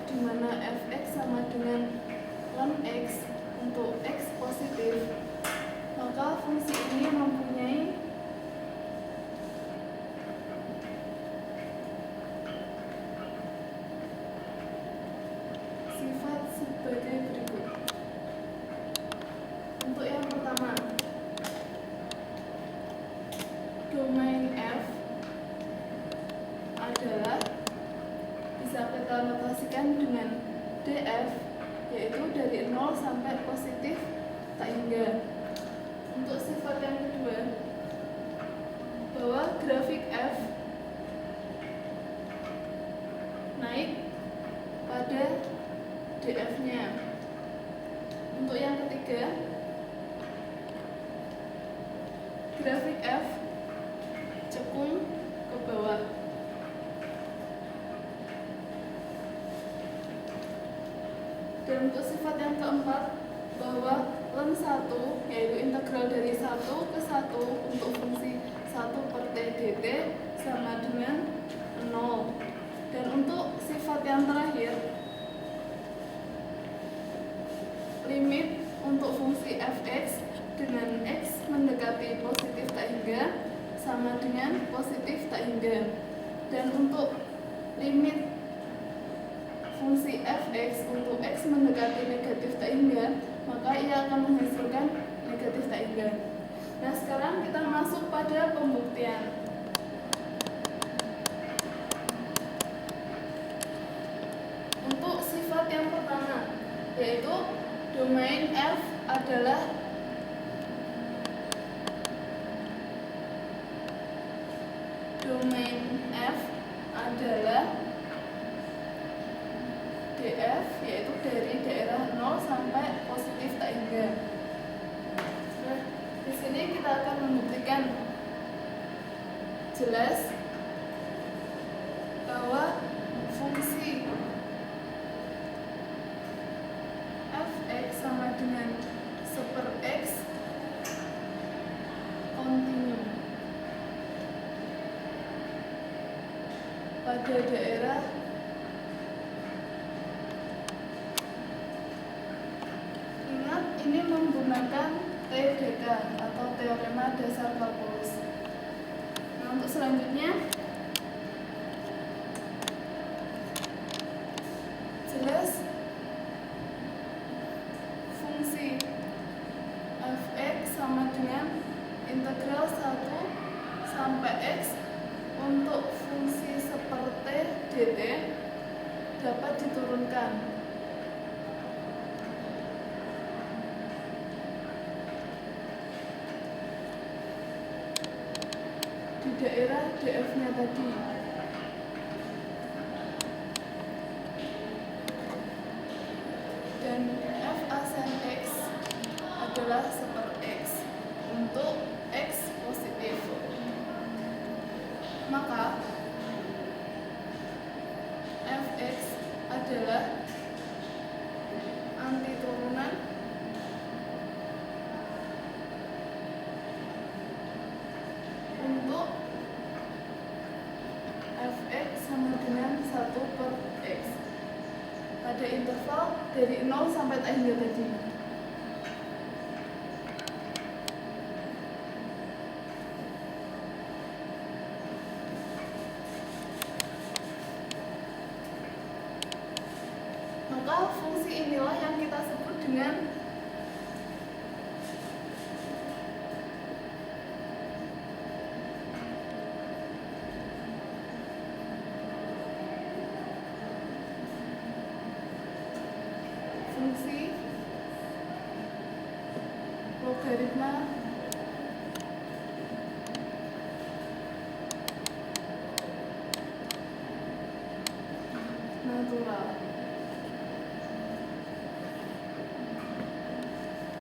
di mana fx sama dengan ln x untuk x positif, maka fungsi ini mempunyai sifat sebagai berikut. Untuk yang pertama, domain f adalah bisa kita notasikan dengan df, yaitu dari 0 sampai positif tak hingga. Untuk sifat yang kedua, bahwa grafik f naik pada df-nya. Untuk yang ketiga, grafik f cekung ke bawah. Dan untuk sifat yang keempat, bahwa ln 1 yaitu integral dari 1 ke 1 untuk fungsi 1 per t dt sama dengan 0. Dan untuk sifat yang terakhir, limit untuk fungsi fx dengan x mendekati positif tak hingga sama dengan positif tak hingga. Dan untuk limit fungsi fx untuk x mendekati negatif tak hingga, maka ia akan menghasilkan negatif tak hingga. Nah, sekarang kita masuk pada pembuktian. Untuk sifat yang pertama, yaitu domain f adalah df, yaitu dari daerah 0 sampai positif tak hingga. Nah, di sini kita akan membuktikan jelas bahwa fungsi fx sama dengan 1/x kontinu pada daerah ini menggunakan TDK atau teorema dasar kalkulus. Nah, untuk selanjutnya jelas fungsi fx sama dengan integral 1 sampai x untuk fungsi seperti dt dapat diturunkan. Di daerah df-nya tadi. Dan f asen x adalah 1/x untuk x positif. Maka fx adalah anti turunan untuk fx sama dengan 1/x pada interval dari 0 sampai tak hingga tadi. Maka fungsi inilah yang kita sebut dengan fungsi logaritma natural.